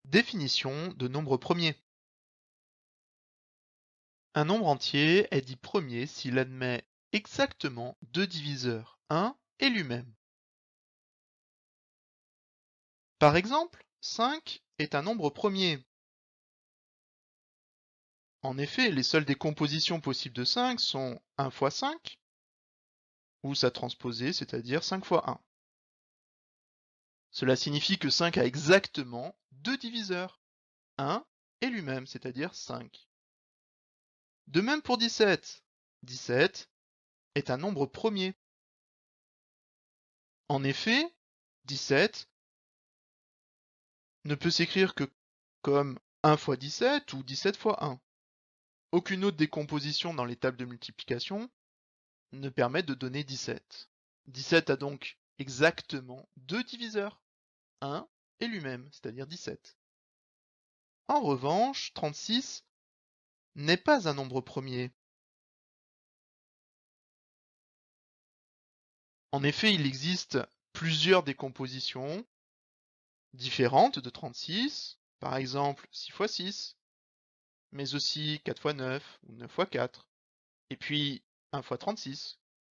Définition de nombre premier. Un nombre entier est dit premier s'il admet exactement deux diviseurs, 1 et lui-même. Par exemple, 5 est un nombre premier. En effet, les seules décompositions possibles de 5 sont 1 fois 5, ou sa transposée, c'est-à-dire 5 fois 1. Cela signifie que 5 a exactement deux diviseurs, 1 et lui-même, c'est-à-dire 5. De même pour 17. 17 est un nombre premier. En effet, 17 ne peut s'écrire que comme 1 fois 17 ou 17 fois 1. Aucune autre décomposition dans les tables de multiplication ne permet de donner 17. 17 a donc exactement deux diviseurs, 1 et lui-même, c'est-à-dire 17. En revanche, 36 n'est pas un nombre premier. En effet, il existe plusieurs décompositions différentes de 36, par exemple 6 fois 6, mais aussi 4 fois 9 ou 9 fois 4, et puis 1 fois 36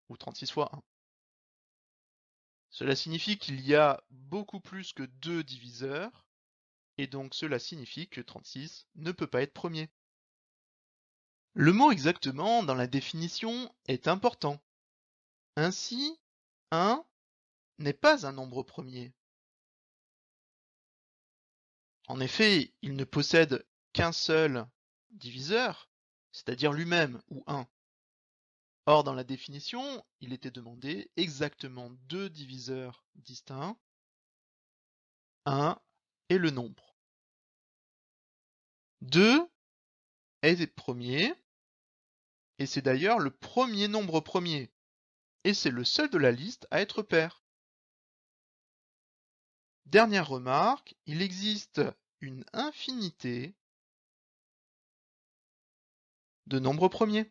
ou 36 fois 1. Cela signifie qu'il y a beaucoup plus que deux diviseurs, et donc cela signifie que 36 ne peut pas être premier. Le mot exactement dans la définition est important. Ainsi, 1 n'est pas un nombre premier. En effet, il ne possède qu'un seul diviseur, c'est-à-dire lui-même, ou 1. Or, dans la définition, il était demandé exactement deux diviseurs distincts, 1 et le nombre. 2 est premier, et c'est d'ailleurs le premier nombre premier, et c'est le seul de la liste à être pair. Dernière remarque, il existe une infinité de nombres premiers.